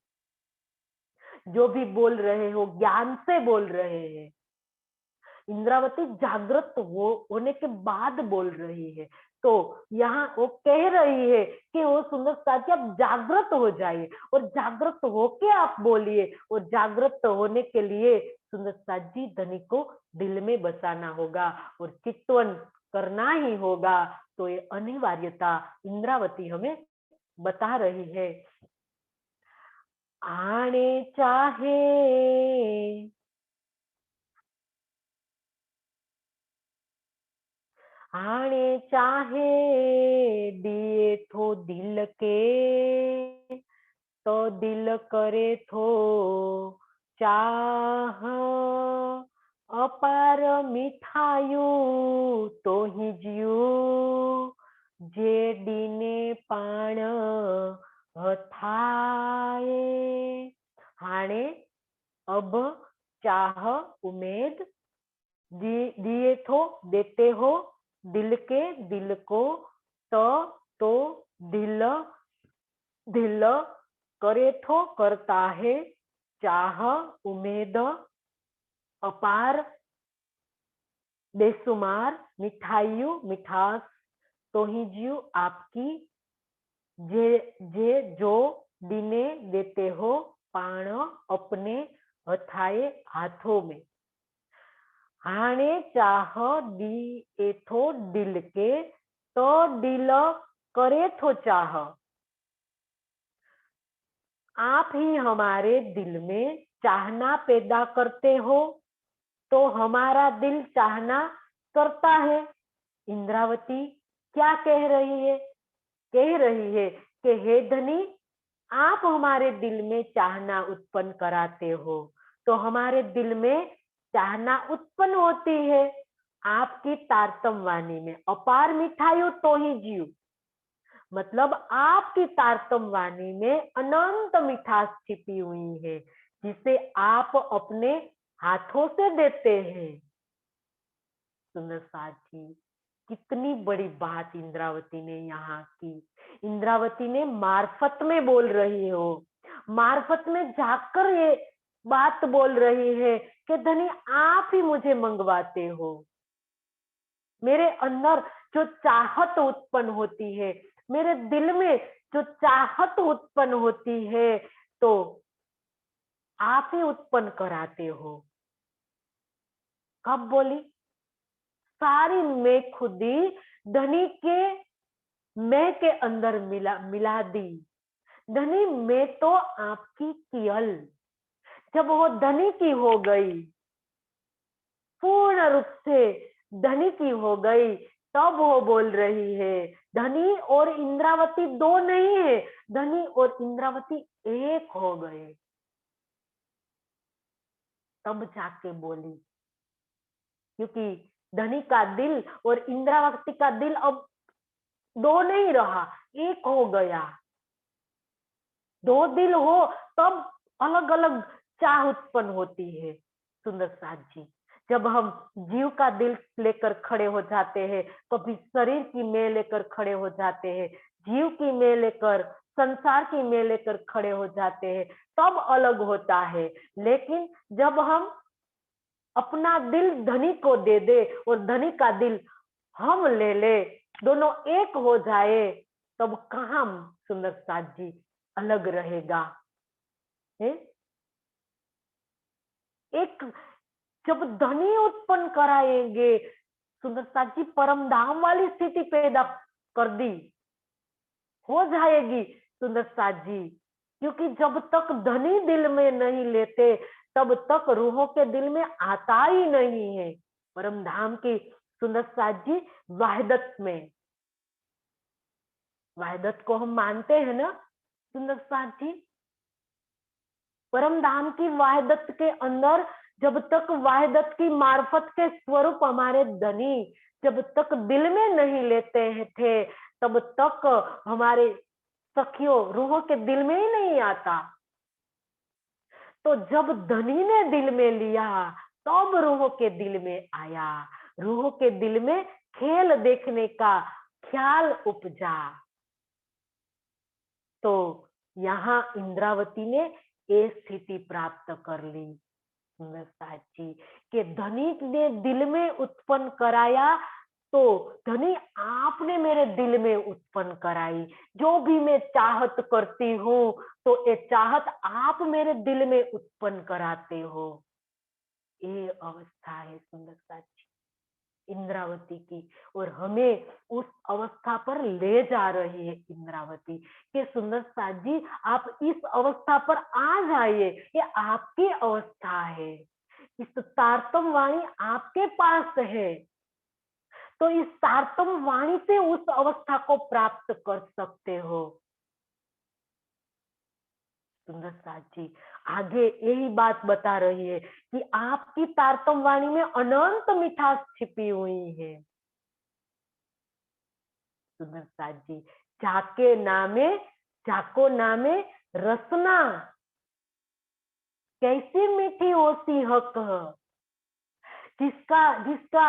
जो भी बोल रहे हो ज्ञान से बोल रहे हैं, इंद्रावती जागृत होने के बाद बोल रही है। तो यहाँ वो कह रही है कि वो सुंदर साथी आप जागृत हो जाइए, और जागृत होके आप बोलिए, और जागृत होने के लिए सुंदर साथ जी धनी को दिल में बसाना होगा और चितवन करना ही होगा। तो ये अनिवार्यता इंद्रावती हमें बता रही है। आने चाहे आने चाहे दिए थो दिल के, तो दिल करे थो चाह, अपार मिठायू तो ही जियू, जे दीने पाण हथाए। हाणे अब चाह उम्मीद दिए थो देते हो दिल के दिल को, तो दिल दिल करे थो करता है चाह उम्मीद, अपार बेसुमार मिठाइयों मिठास तो ही जीव आपकी, जे जे जो दिने देते हो पाण अपने हथाए हाथों में। हाणे चाह दी एथो दिल के, तो दिल करे थो चाह। आप ही हमारे दिल में चाहना पैदा करते हो, तो हमारा दिल चाहना करता है। इंद्रावती क्या कह रही है? कह रही है कि हे धनी, आप हमारे दिल में चाहना उत्पन्न कराते हो, तो हमारे दिल में चाहना उत्पन्न होती है आपकी तारतम वाणी में। अपार मिठाइयों तो ही जीव, मतलब आपकी तारतम वाणी में अनंत मिठास छिपी हुई है, जिसे आप अपने हाथों से देते हैं। सुंदर साथी, कितनी बड़ी बात इंद्रावती ने यहाँ की। इंद्रावती ने मार्फत में बोल रही हो, मार्फत में जाकर ये बात बोल रही है कि धनी आप ही मुझे मंगवाते हो। मेरे अंदर जो चाहत उत्पन्न होती है, मेरे दिल में जो चाहत उत्पन्न होती है, तो आप ही उत्पन्न कराते हो। कब बोली? सारी मैं खुदी धनी के मैं के अंदर मिला दी। धनी मैं तो आपकी कियल, जब वो धनी की हो गई, पूर्ण रूप से धनी की हो गई, तब वो बोल रही है। धनी और इंद्रावती दो नहीं है, धनी और इंद्रावती एक हो गए, तब जाके बोली। क्योंकि धनी का दिल और इंद्रावती का दिल अब दो नहीं रहा, एक हो गया। दो दिल हो तब अलग अलग चाह उत्पन्न होती है सुंदर साथ जी। जब हम जीव का दिल लेकर खड़े हो जाते हैं, कभी शरीर की मैं लेकर खड़े हो जाते हैं, जीव की मैं लेकर, संसार की मैं लेकर खड़े हो जाते हैं, तब अलग होता है। लेकिन जब हम अपना दिल धनी को दे दे और धनी का दिल हम ले ले, दोनों एक हो जाए, तब कहाँ सुंदर साथ जी अलग रहेगा है? एक जब धनी उत्पन्न कराएंगे सुंदर साथ जी, परम धाम वाली स्थिति पैदा कर दी, हो जाएगी सुंदर साथ जी। क्योंकि जब तक धनी दिल में नहीं लेते, तब तक रूहों के दिल में आता ही नहीं है परम धाम की सुंदर साथ जी वहदत में। वहदत को हम मानते हैं ना सुंदर साथ जी। परम धाम की वहदत के अंदर जब तक वहदत की मार्फत के स्वरूप हमारे धनी जब तक दिल में नहीं लेते हैं थे, तब तक हमारे सखियों रूहों के दिल में ही नहीं आता। तो जब धनी ने दिल में लिया, तब रूहों के दिल में आया, रूहों के दिल में खेल देखने का ख्याल उपजा। तो यहाँ इंद्रावती ने ये स्थिति प्राप्त कर ली साची कि धनी ने दिल में उत्पन्न कराया, तो धनी आपने मेरे दिल में उत्पन्न कराई। जो भी मैं चाहत करती हूँ, तो ये चाहत आप मेरे दिल में उत्पन्न कराते हो। ये अवस्था है सुंदर साची इंद्रावती की, और हमें उस अवस्था पर ले जा रही है इंद्रावती कि सुंदर साथ जी आप इस अवस्था पर आ जाइए, ये आपकी अवस्था है, इस तारतम वाणी आपके पास है। तो इस तारतम वाणी से उस अवस्था को प्राप्त कर सकते हो सुंदर साथ जी। आगे यही बात बता रही है कि आपकी तारतम वाणी में अनंत मिठास छिपी हुई है सुंदर साथ जी। जाके नामे जाको नामे रसना, कैसी मीठी होती हक, जिसका जिसका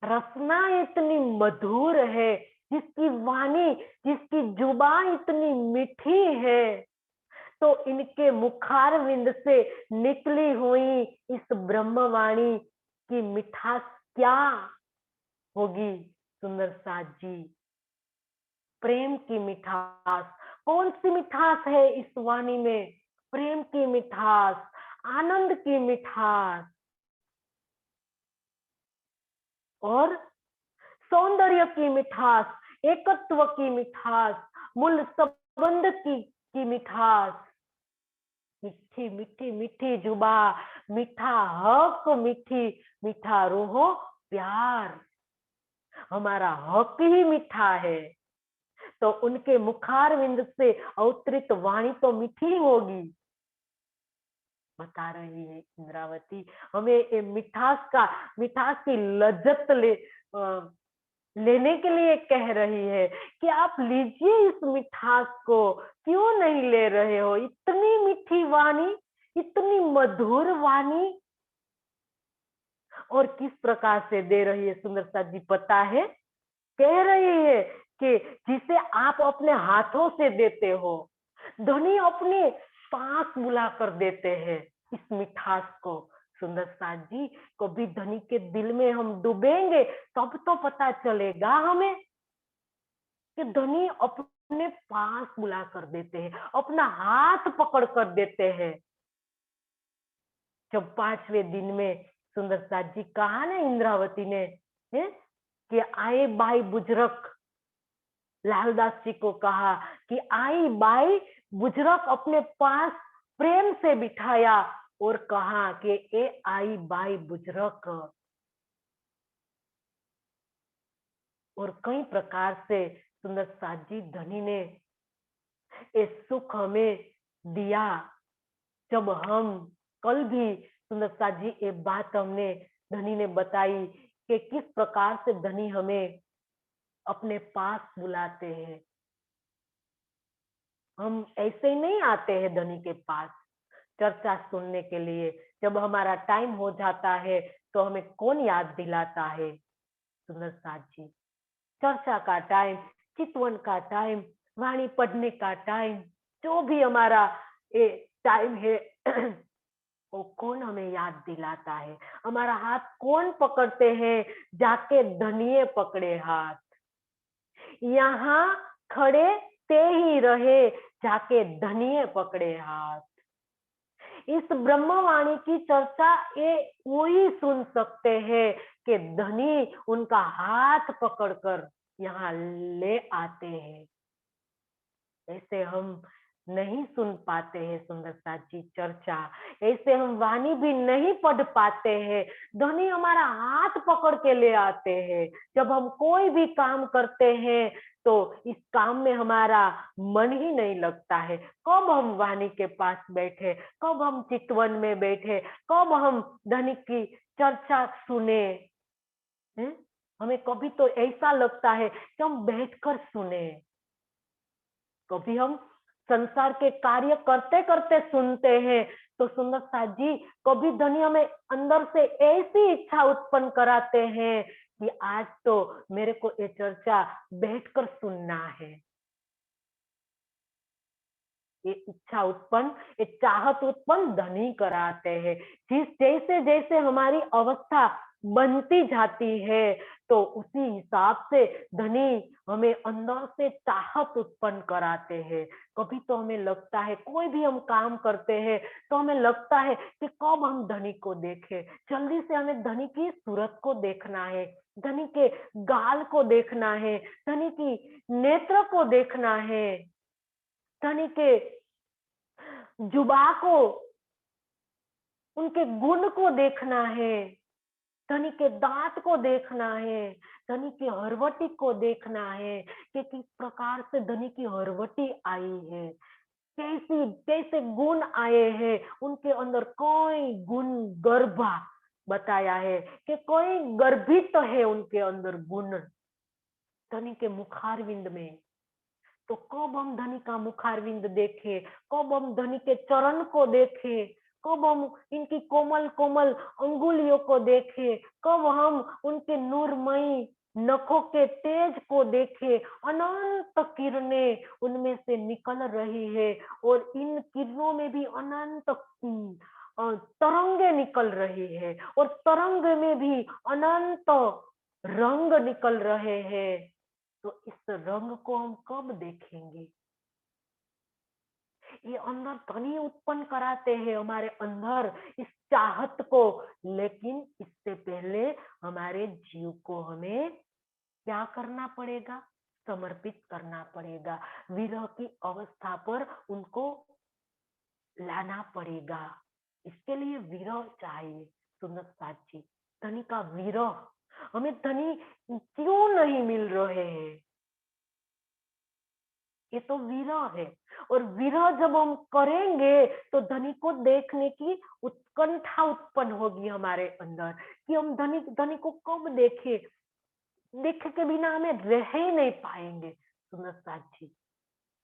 रसना इतनी मधुर है, जिसकी वाणी जिसकी जुबान इतनी मीठी है, तो इनके मुखारविंद से निकली हुई इस ब्रह्मवाणी की मिठास क्या होगी सुंदर साथ जी। प्रेम की मिठास। कौन सी मिठास है इस वाणी में? प्रेम की मिठास, आनंद की मिठास और सौंदर्य की मिठास, एकत्व की मिठास, मूल संबंध की मिठास। मीठी मीठी मीठी जुबा, मीठा हक, मीठी मीठा रूहो प्यार, हमारा हक ही मीठा है। तो उनके मुखारविंद से अवतरित वाणी तो मीठी होगी, बता रही है इंद्रावती हमें ये मिठास की लज्जत लेने के लिए कह रही है कि आप लीजिए इस मिठास को, क्यों नहीं ले रहे हो? इतनी मीठी वाणी, इतनी मधुर वाणी, और किस प्रकार से दे रही है सुंदर साथ जी पता है? कह रही है कि जिसे आप अपने हाथों से देते हो, धनी अपने पास बुला कर देते हैं इस मिठास को सुंदर साथ जी। कभी धनी के दिल में हम डूबेंगे, तब तो पता चलेगा हमें कि धनी अपने पास बुला कर देते हैं, अपना हाथ पकड़ कर देते हैं। जब 5वें दिन में सुंदर साथ जी कहा ना इंद्रावती ने है कि आए बाई बुजरक, लालदास जी को कहा कि आई बाई बुजरक अपने पास प्रेम से बिठाया और कहा कि ए आई बाई बुजरक, और कई प्रकार से सुंदर साथ जी धनी ने ये सुख हमें दिया। जब हम कल भी सुंदर साथ जी ये बात हमने धनी ने बताई कि किस प्रकार से धनी हमें अपने पास बुलाते हैं। हम ऐसे ही नहीं आते हैं धनी के पास चर्चा सुनने के लिए। जब हमारा टाइम हो जाता है तो हमें कौन याद दिलाता है? सुंदर साथ जी, चर्चा का टाइम, चितवन का टाइम, वाणी पढ़ने का टाइम, जो भी हमारा टाइम है वो कौन हमें याद दिलाता है? हमारा हाथ कौन पकड़ते हैं? जाके धनिये पकड़े हाथ। यहाँ खड़े ते ही रहे, जाके धनिये पकड़े हाथ। इस ब्रह्मवाणी की चर्चा ये वही सुन सकते हैं कि धनी उनका हाथ पकड़कर यहाँ ले आते हैं। ऐसे हम नहीं सुन पाते हैं सुंदरता जी चर्चा, ऐसे हम वाणी भी नहीं पढ़ पाते हैं। धनी हमारा हाथ पकड़ के ले आते हैं। जब हम कोई भी काम करते हैं तो इस काम में हमारा मन ही नहीं लगता है। कब हम वाणी के पास बैठे, कब हम चितवन में बैठे, कब हम धनी की चर्चा सुने। हमें कभी तो ऐसा लगता है कि हम बैठकर सुने। कभी हम संसार के कार्य करते करते सुनते हैं तो सुंदर साथ जी कभी धनी हमें अंदर से ऐसी इच्छा उत्पन्न कराते हैं कि आज तो मेरे को ये चर्चा बैठकर सुनना है। ये इच्छा उत्पन्न, ये चाहत उत्पन्न धनी कराते हैं। जिस जैसे जैसे हमारी अवस्था बनती जाती है तो उसी हिसाब से धनी हमें अंदर से चाहत उत्पन्न कराते हैं। कभी तो हमें लगता है कोई भी हम काम करते हैं तो हमें लगता है कि कब हम धनी को देखें, जल्दी से हमें धनी की सूरत को देखना है, धनी के गाल को देखना है, धनी की नेत्र को देखना है, धनी के जुबा को, उनके गुण को देखना है, धनी के दांत को देखना है, धनी की हरवटी को देखना है कि किस प्रकार से धनी की हरवटी आई है, कैसी कैसे गुण आए हैं, उनके अंदर कोई गुण गर्भा बताया है कि कोई गर्भित तो है उनके अंदर गुण धनी के मुखारविंद में। तो कब हम धनी का मुखारविंद देखे, कब हम धनी के चरण को देखे, कब हम इनकी कोमल कोमल अंगुलियों को देखे, कब हम उनके नूरमयी नखों के तेज को देखे। अनंत किरणें उनमें से निकल रही है और इन किरणों में भी अनंत तरंगे निकल रही है और तरंग में भी अनंत रंग निकल रहे हैं। तो इस रंग को हम कब देखेंगे? ये अंदर धनी उत्पन्न कराते हैं हमारे अंदर इस चाहत को। लेकिन इससे पहले हमारे जीव को हमें क्या करना पड़ेगा? समर्पित करना पड़ेगा। विरह की अवस्था पर उनको लाना पड़ेगा। इसके लिए विरह चाहिए सुंदर साथी। धनी का विरह, हमें धनी क्यों नहीं मिल रहे हैं? ये तो विरह है। और विरह जब हम करेंगे तो धनी को देखने की उत्कंठा उत्पन्न होगी हमारे अंदर कि हम धनी धनी को कब देखे, देखे के बिना हमें रह ही नहीं पाएंगे सुंदर साथी।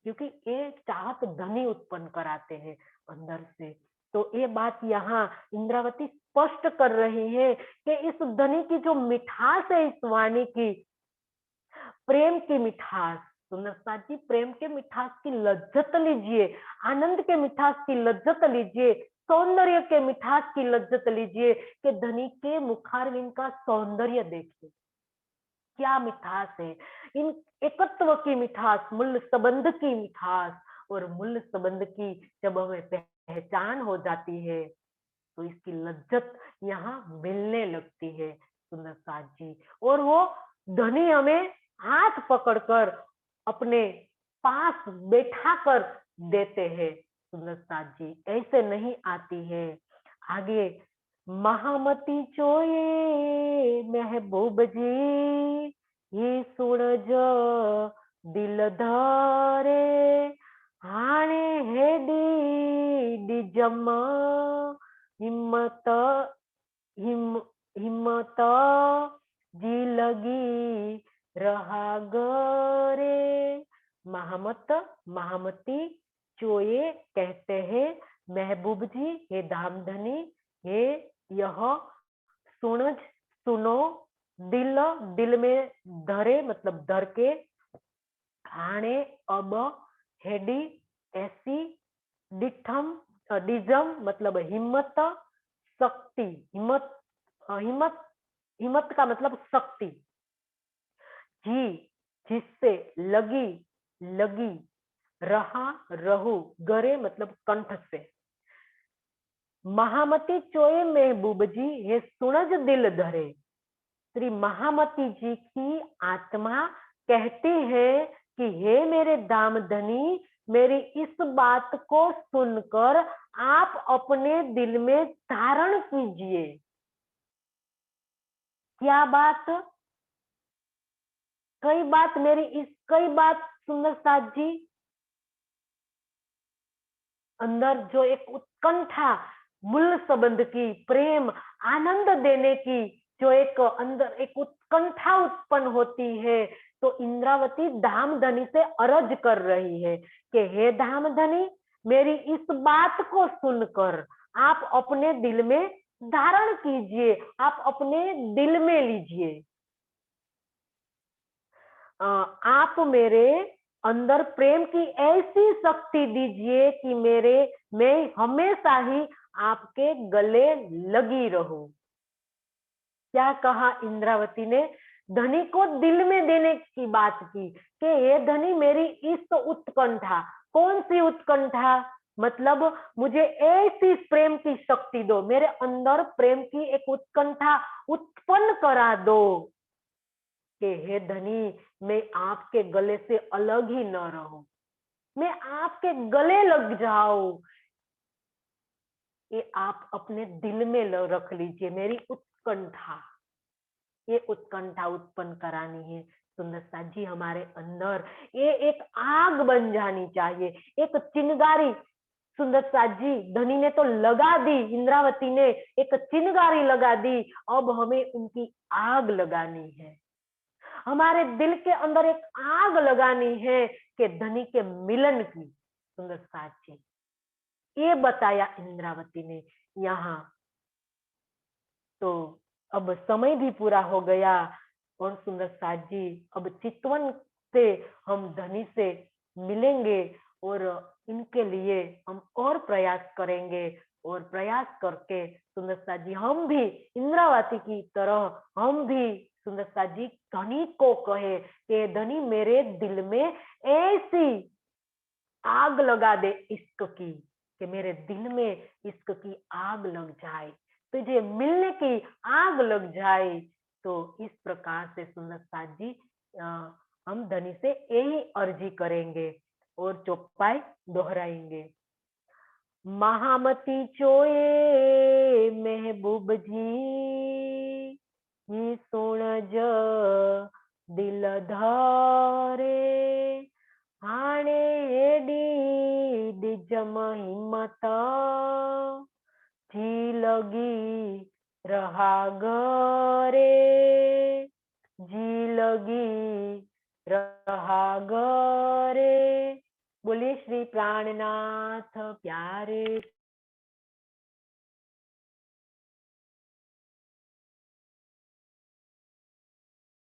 क्योंकि ये चाहत धनी उत्पन्न कराते हैं अंदर से। तो ये बात यहाँ इंद्रावती स्पष्ट कर रही है कि इस धनी की जो मिठास है, इस वाणी की प्रेम की मिठास, सुंदरता जी प्रेम के मिठास की लज्जत लीजिए, आनंद के मिठास की लज्जत लीजिए, सौंदर्य के मिठास की लज्जत लीजिए कि धनी के मुखारविंद का सौंदर्य देखिए क्या मिठास है। इन एकत्व की मिठास, मूल संबंध की मिठास, और मूल संबंध की जब हमें पहचान हो जाती है तो इसकी लज्जत यहाँ मिलने लगती है सुंदर साथ जी। और वो धनी हमें हाथ पकड़कर अपने पास बैठा कर देते हैं सुंदर साथ जी। ऐसे नहीं आती है। आगे महामती चोये महबूब जी ये सुन जो दिल धारे हाणे हेडी डिजम हिम्मत हिम हिम्मत जी लगी रहा गरे। महामत महामती चोये कहते हैं महबूब जी हे धामधनी हे यह सुनज सुनो दिल दिल में धरे मतलब धर के हाणे अब हेडी ऐसी डिठम डिजम मतलब हिम्मत शक्ति हिम्मत हिम्मत हिम्मत का मतलब शक्ति जी जिससे लगी लगी रहा रहू गरे मतलब कंठ से महामती चोए महबूब जी हे सुनज दिल धरे। श्री महामती जी की आत्मा कहती है कि हे मेरे दाम धनी मेरी इस बात को सुनकर आप अपने दिल में धारण कीजिए। क्या बात कई बात सुंदर साथ जी अंदर जो एक उत्कंठा मूल संबंध की प्रेम आनंद देने की जो एक अंदर एक उत्कंठा उत्पन्न होती है तो इंद्रावती धामधनी से अर्ज कर रही है कि हे धामधनी मेरी इस बात को सुनकर आप अपने दिल में धारण कीजिए आप अपने दिल में लीजिए। आप मेरे अंदर प्रेम की ऐसी शक्ति दीजिए कि मैं हमेशा ही आपके गले लगी रहूं। क्या कहा इंद्रावती ने धनी को दिल में देने की बात की कि ये धनी मेरी इस उत्कंठा कौन सी उत्कंठा मतलब मुझे ऐसी प्रेम की शक्ति दो मेरे अंदर प्रेम की एक उत्कंठा उत्पन्न करा दो कि हे धनी मैं आपके गले से अलग ही न रहूं मैं आपके गले लग जाऊं। ये आप अपने दिल में रख लीजिए मेरी उत्कंठा ये उत्कंठा उत्पन्न करानी है सुंदर साथ जी हमारे अंदर ये एक आग बन जानी चाहिए एक चिंगारी। सुंदर साथ जी धनी ने तो लगा दी इंद्रावती ने एक चिंगारी लगा दी अब हमें उनकी आग लगानी है हमारे दिल के अंदर एक आग लगानी है कि धनी के मिलन की। सुंदर साथ जी ये बताया इंद्रावती ने यहाँ तो अब समय भी पूरा हो गया और सुंदर साथ जी अब चितवन से हम धनी से मिलेंगे और इनके लिए हम और प्रयास करेंगे और प्रयास करके सुंदर साथ जी हम भी इंद्रावती की तरह हम भी सुंदर साथ जी धनी को कहे कि धनी मेरे दिल में ऐसी आग लगा दे इश्क की कि मेरे दिल में इश्क की आग लग जाए तुझे मिलने की आग लग जाए। तो इस प्रकार से सुंदर साथ जी हम धनी से यही अर्जी करेंगे और चौपाई दोहराएंगे। महामती चोए महबूब जी सुन ज दिल धारे हाणे एडी डिजम हिम्मत जी लगी रहा गरे जी लगी रहा गरे। बोलिए श्री प्राणनाथ प्यारे